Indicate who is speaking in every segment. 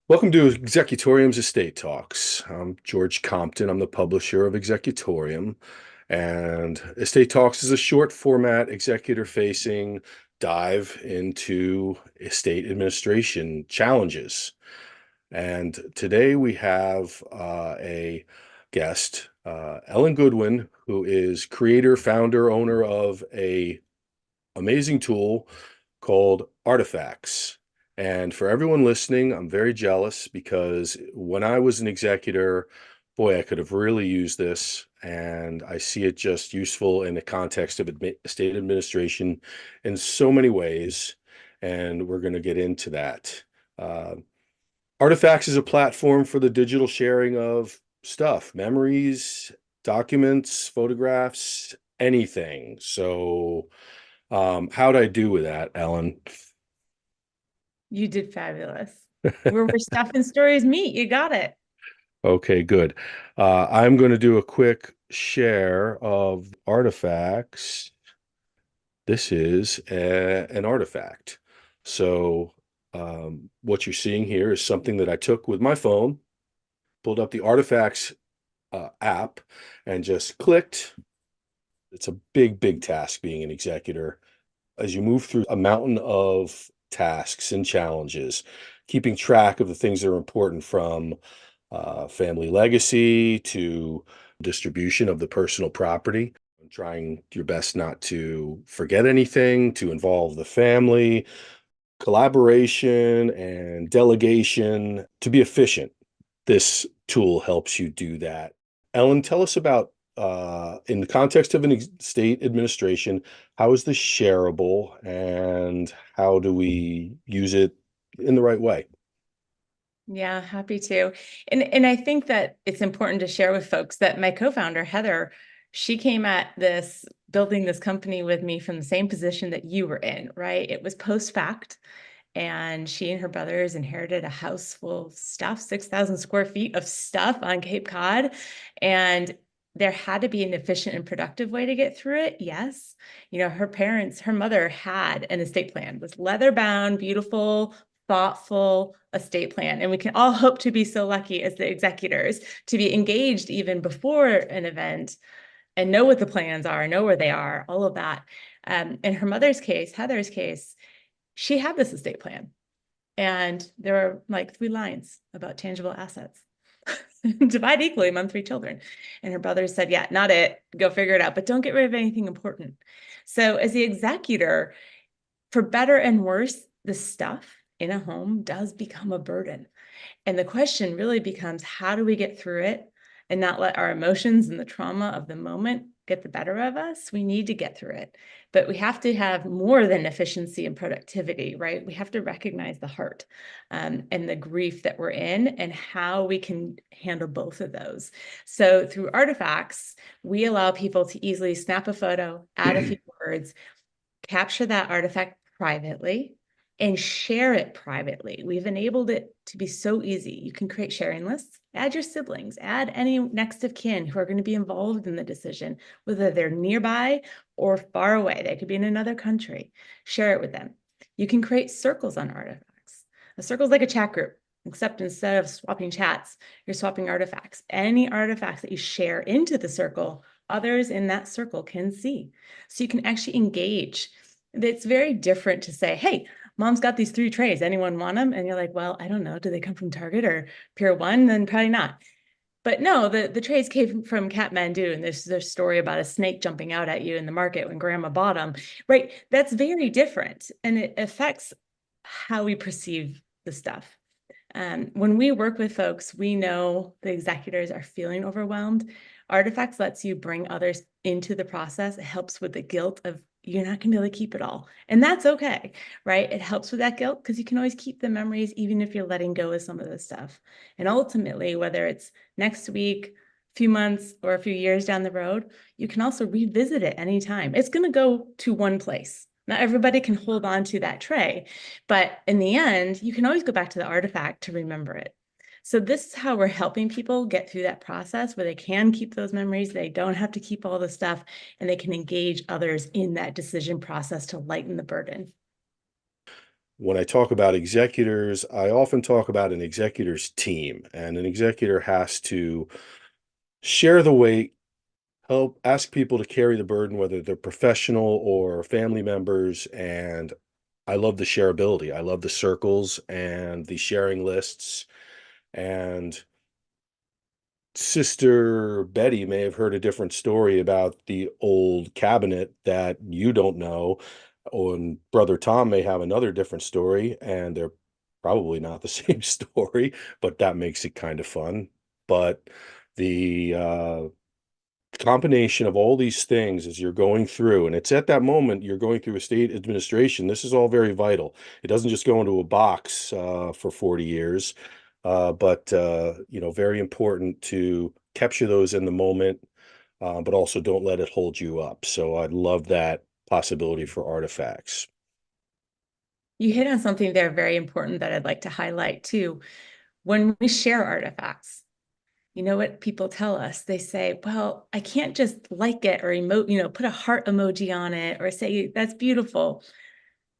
Speaker 1: Welcome to Executorium's Estate Talks. I'm George Compton. I'm the publisher of Executorium. And Estate Talks is a short format, executor facing dive into estate administration challenges. And today we have a guest, Ellen Goodwin, who is creator, founder, owner of a amazing tool called Artifacts. And for everyone listening, I'm very jealous because when I was an executor, boy, I could have really used this. And I see it just useful in the context of estate administration in so many ways. And we're going to get into that. Uh, Artifacts is a platform for the digital sharing of stuff, memories, documents, photographs, anything. So, how'd I do with that, Ellen?
Speaker 2: You did fabulous. Where stuff and stories meet, you got it.
Speaker 1: Okay, good. I'm going to do a quick share of artifacts. This is an artifact. So, what you're seeing here is something that I took with my phone, pulled up the Artifacts app, and just clicked. It's a big, big task being an executor. As you move through a mountain of tasks and challenges, keeping track of the things that are important from family legacy to distribution of the personal property, trying your best not to forget anything, to involve the family, collaboration and delegation, to be efficient. This tool helps you do that. Ellen, tell us about, in the context of an state administration, how is this shareable and how do we use it in the right way?
Speaker 2: Yeah, happy to. And I think that it's important to share with folks that my co-founder, Heather, she came at this building this company with me from the same position that you were in, right? It was post-fact. And she and her brothers inherited a house full of stuff, 6,000 square feet of stuff on Cape Cod. And there had to be an efficient and productive way to get through it. Yes. Her mother had an estate plan, was leather bound, beautiful, thoughtful estate plan. And we can all hope to be so lucky as the executors to be engaged even before an event and know what the plans are, know where they are, all of that. In her mother's case, Heather's case, she had this estate plan. And there were like 3 lines about tangible assets. Divide equally among 3 children. And her brother said, yeah, not it. Go figure it out, but don't get rid of anything important. So as the executor, for better and worse, the stuff in a home does become a burden. And the question really becomes, how do we get through it and not let our emotions and the trauma of the moment get the better of us? We need to get through it, but we have to have more than efficiency and productivity, right? We have to recognize the heart and the grief that we're in and how we can handle both of those. So through Artifacts, we allow people to easily snap a photo, add a few words, capture that artifact privately, and share it privately. We've enabled it to be so easy. You can create sharing lists, add your siblings, add any next of kin who are going to be involved in the decision, whether they're nearby or far away. They could be in another country. Share it with them. You can create circles on artifacts. A circle is like a chat group, except instead of swapping chats, you're swapping artifacts. Any artifacts that you share into the circle, others in that circle can see. So you can actually engage. It's very different to say, hey, mom's got these 3 trays. Anyone want them? And you're like, well, I don't know. Do they come from Target or Pier 1? Then probably not. But no, the trays came from Kathmandu, and there's a story about a snake jumping out at you in the market when grandma bought them, right? That's very different, and it affects how we perceive the stuff. When we work with folks, we know the executors are feeling overwhelmed. Artifacts lets you bring others into the process. It helps with the guilt of you're not going to be able to keep it all. And that's okay, right? It helps with that guilt because you can always keep the memories, even if you're letting go of some of the stuff. And ultimately, whether it's next week, a few months, or a few years down the road, you can also revisit it anytime. It's going to go to one place. Not everybody can hold on to that tray, but in the end, you can always go back to the artifact to remember it. So this is how we're helping people get through that process where they can keep those memories, they don't have to keep all the stuff, and they can engage others in that decision process to lighten the burden.
Speaker 1: when I talk about executors, I often talk about an executor's team, and an executor has to share the weight, help ask people to carry the burden, whether they're professional or family members. And I love the shareability. I love the circles and the sharing lists. And Sister Betty may have heard a different story about the old cabinet that you don't know, and Brother Tom may have another different story, and they're probably not the same story, but that makes it kind of fun. But the combination of all these things as you're going through, and it's at that moment you're going through estate administration, this is all very vital. It doesn't just go into a box for 40 years, but very important to capture those in the moment, but also don't let it hold you up. So I love that possibility for artifacts.
Speaker 2: You hit on something there very important that I'd like to highlight too. When we share artifacts, you know what people tell us? They say, well, I can't just like it or emote, put a heart emoji on it or say, that's beautiful.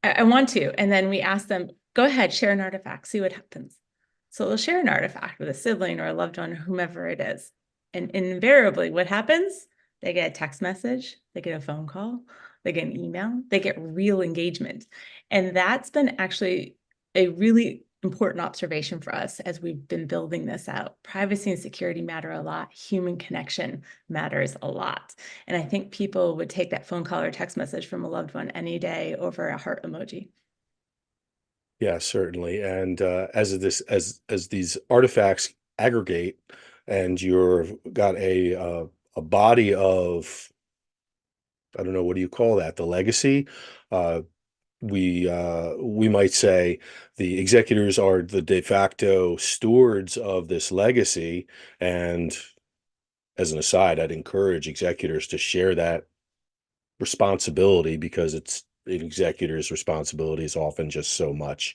Speaker 2: I want to. And then we ask them, go ahead, share an artifact, see what happens. So they'll share an artifact with a sibling or a loved one or whomever it is. And invariably, what happens? They get a text message, they get a phone call, they get an email, they get real engagement. And that's been actually a really important observation for us as we've been building this out. Privacy and security matter a lot. Human connection matters a lot. And I think people would take that phone call or text message from a loved one any day over a heart emoji.
Speaker 1: Yeah, certainly. And as these artifacts aggregate, and you're got a body of, I don't know, what do you call that? The legacy. Uh, we might say the executors are the de facto stewards of this legacy. And as an aside, I'd encourage executors to share that responsibility, because it's an executor's responsibility is often just so much.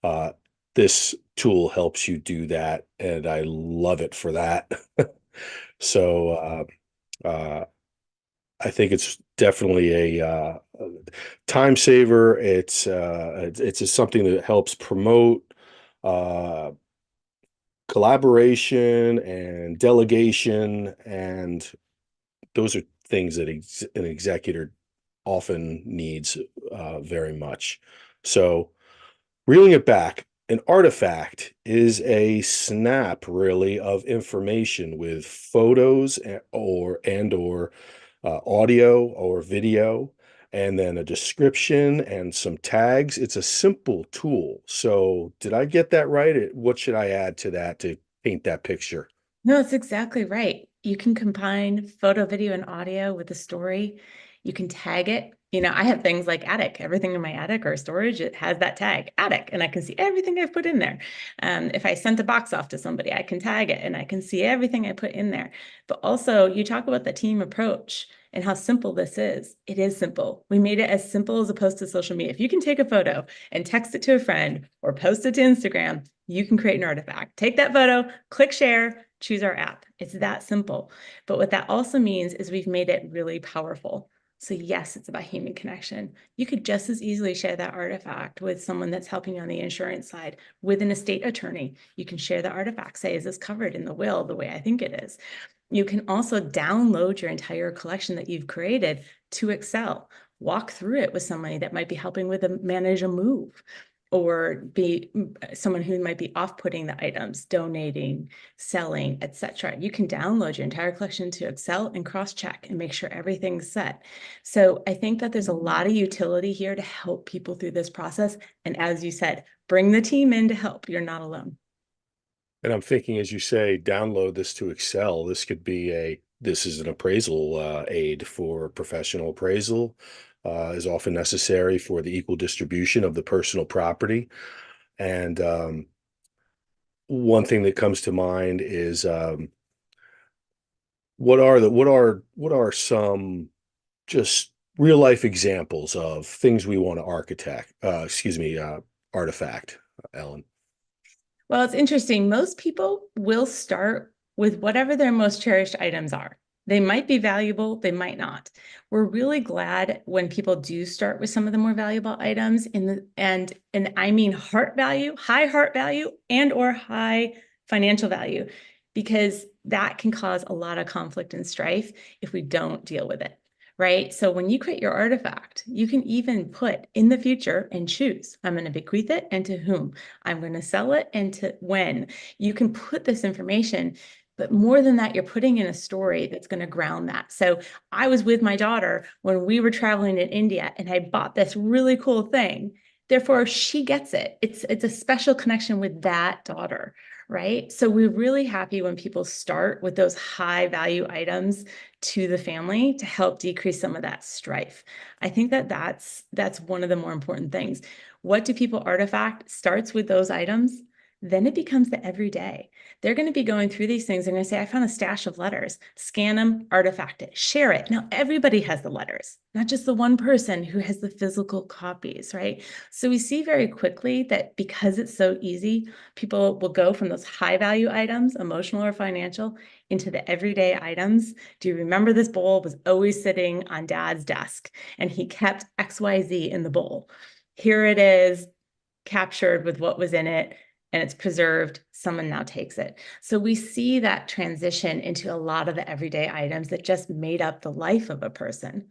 Speaker 1: Uh, this tool helps you do that, and I love it for that. So I think it's definitely a time saver. It's just something that helps promote uh, collaboration and delegation, and those are things that an executor often needs very much. So, reeling it back, an artifact is a snap, really, of information with photos or audio or video, and then a description and some tags. It's a simple tool. So, did I get that right? What should I add to that to paint that picture?
Speaker 2: No, it's exactly right. You can combine photo, video, and audio with a story. You can tag it. I have things like attic. Everything in my attic or storage, it has that tag, attic, and I can see everything I've put in there. If I sent a box off to somebody, I can tag it and I can see everything I put in there. But also, you talk about the team approach and how simple this is. It is simple. We made it as simple as opposed to social media. If you can take a photo and text it to a friend or post it to Instagram, you can create an artifact. Take that photo, click share, choose our app. It's that simple. But what that also means is we've made it really powerful. So yes, it's about human connection. You could just as easily share that artifact with someone that's helping you on the insurance side, with an estate attorney. You can share the artifact, say, is this covered in the will the way I think it is? You can also download your entire collection that you've created to Excel. Walk through it with somebody that might be helping manage a move, or be someone who might be off-putting the items, donating, selling, etc. You can download your entire collection to Excel and cross-check and make sure everything's set. So I think that there's a lot of utility here to help people through this process. And as you said, bring the team in to help. You're not alone.
Speaker 1: And I'm thinking, as you say, download this to Excel. This is an appraisal aid for professional appraisal, is often necessary for the equal distribution of the personal property. And one thing that comes to mind is what are some just real life examples of things we want to artifact, Ellen?
Speaker 2: Well, it's interesting. Most people will start with whatever their most cherished items are. They might be valuable, they might not. We're really glad when people do start with some of the more valuable items and I mean heart value and or high financial value, because that can cause a lot of conflict and strife if we don't deal with it. Right. So when you create your artifact, you can even put in the future and choose, I'm going to bequeath it and to whom, I'm going to sell it and to when. You can put this information, but more than that, you're putting in a story that's going to ground that. So I was with my daughter when we were traveling in India and I bought this really cool thing. Therefore, she gets it. It's a special connection with that daughter, right? So we're really happy when people start with those high value items to the family to help decrease some of that strife. I think that that's one of the more important things. What do people artifact starts with those items, then it becomes the everyday. They're going to be going through these things. They're going to say, I found a stash of letters, scan them, artifact it, share it. Now, everybody has the letters, not just the one person who has the physical copies, right? So we see very quickly that because it's so easy, people will go from those high value items, emotional or financial, into the everyday items. Do you remember this bowl was always sitting on dad's desk and he kept XYZ in the bowl? Here it is, captured with what was in it, and it's preserved. Someone now takes it. So we see that transition into a lot of the everyday items that just made up the life of a person.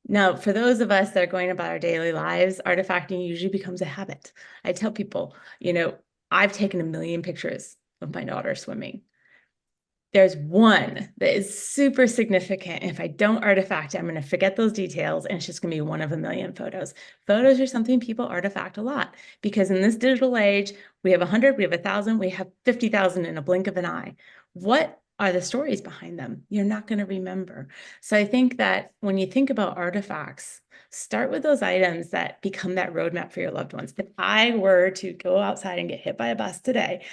Speaker 2: Now, for those of us that are going about our daily lives, artifacting usually becomes a habit. I tell people, I've taken a million pictures of my daughter swimming. There's one that is super significant. If I don't artifact it, I'm going to forget those details and it's just going to be one of a million photos. Photos are something people artifact a lot because in this digital age, we have 100, we have 1,000, we have 50,000 in a blink of an eye. What are the stories behind them? You're not going to remember. So I think that when you think about artifacts, start with those items that become that roadmap for your loved ones. If I were to go outside and get hit by a bus today,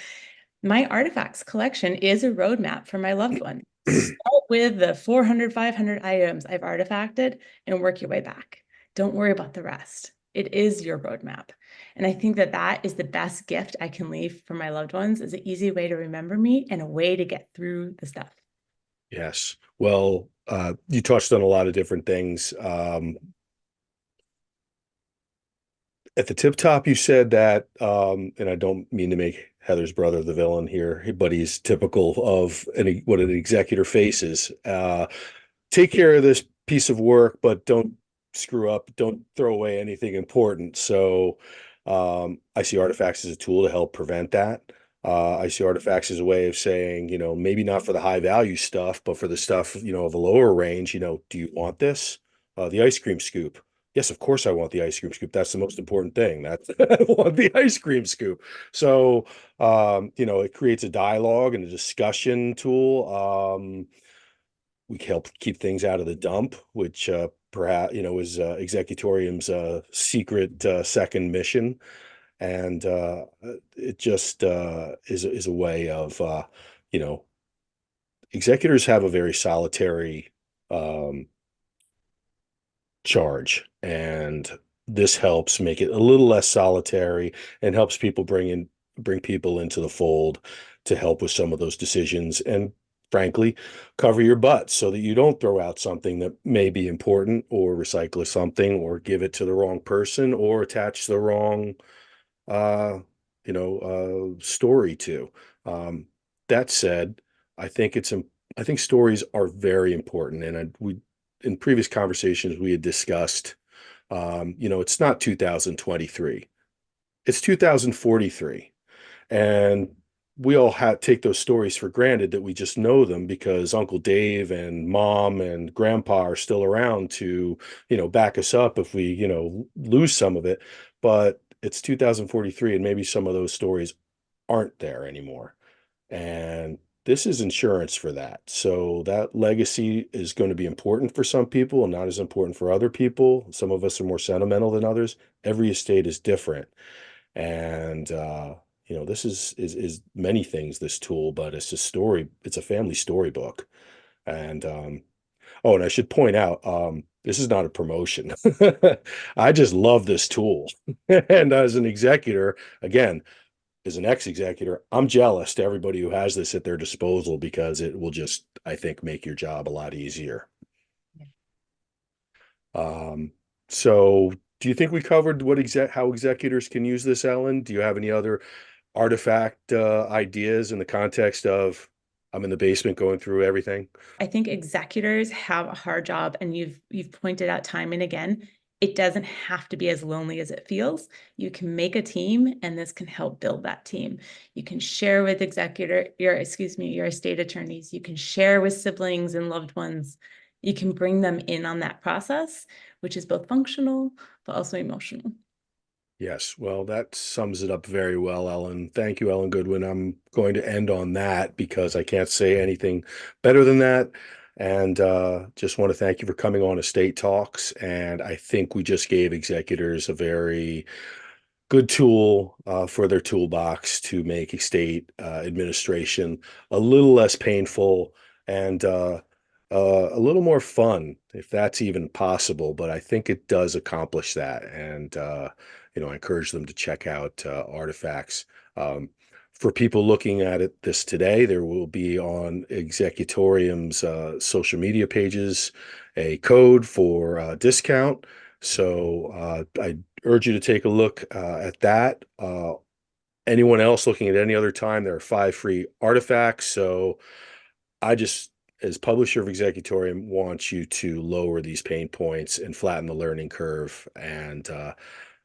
Speaker 2: my artifacts collection is a roadmap for my loved one. Start with the 400, 500 items I've artifacted and work your way back. Don't worry about the rest. It is your roadmap. And I think that that is the best gift I can leave for my loved ones, is an easy way to remember me and a way to get through the stuff.
Speaker 1: Yes. Well, you touched on a lot of different things. At the tip top, you said that, and I don't mean to make Heather's brother the villain here, but he's typical of what an executor faces. Take care of this piece of work, but don't screw up, don't throw away anything important. So I see artifacts as a tool to help prevent that. I see artifacts as a way of saying, maybe not for the high value stuff, but for the stuff, of a lower range, do you want this? The ice cream scoop. Yes, of course I want the ice cream scoop. That's the most important thing. That's I want the ice cream scoop. So, it creates a dialogue and a discussion tool. We help keep things out of the dump, which perhaps is Executorium's secret second mission, and it just is a way of you know executors have a very solitary um, charge, and this helps make it a little less solitary and helps people bring people into the fold to help with some of those decisions and frankly cover your butt so that you don't throw out something that may be important or recycle something or give it to the wrong person or attach the wrong uh story to. That said, I think I think stories are very important, and we in previous conversations we had discussed, it's not 2023, it's 2043, and we all take those stories for granted that we just know them because Uncle Dave and Mom and Grandpa are still around to, back us up if we, lose some of it. But it's 2043, and maybe some of those stories aren't there anymore. And this is insurance for that. So that legacy is going to be important for some people and not as important for other people. Some of us are more sentimental than others. Every estate is different. And this is many things, this tool, but it's a story, it's a family storybook. And oh, and I should point out, this is not a promotion. I just love this tool. And as an executor, again, as an ex-executor, I'm jealous to everybody who has this at their disposal because it will just, I think, make your job a lot easier. Um, so do you think we covered how executors can use this, Ellen? Do you have any other artifact ideas in the context of I'm in the basement going through everything?
Speaker 2: I think executors have a hard job, and you've pointed out time and again, it doesn't have to be as lonely as it feels. You can make a team, and this can help build that team. You can share with your estate attorneys. You can share with siblings and loved ones. You can bring them in on that process, which is both functional but also emotional.
Speaker 1: Yes, well, that sums it up very well, Ellen. Thank you, Ellen Goodwin. I'm going to end on that because I can't say anything better than that. And just want to thank you for coming on Estate Talks. And I think we just gave executors a very good tool for their toolbox to make estate administration a little less painful and a little more fun, if that's even possible. But I think it does accomplish that. And, I encourage them to check out Artifacts. Um, for people looking at this today, there will be on Executorium's social media pages a code for discount. So I urge you to take a look at that. Anyone else looking at any other time, there are 5 free artifacts. So I just, as publisher of Executorium, want you to lower these pain points and flatten the learning curve. And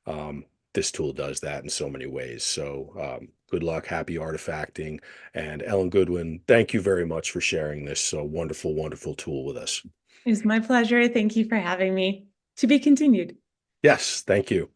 Speaker 1: um, this tool does that in so many ways. So good luck, happy artifacting. And Ellen Goodwin, thank you very much for sharing this wonderful, wonderful tool with us.
Speaker 2: It's my pleasure. Thank you for having me. To be continued.
Speaker 1: Yes, thank you.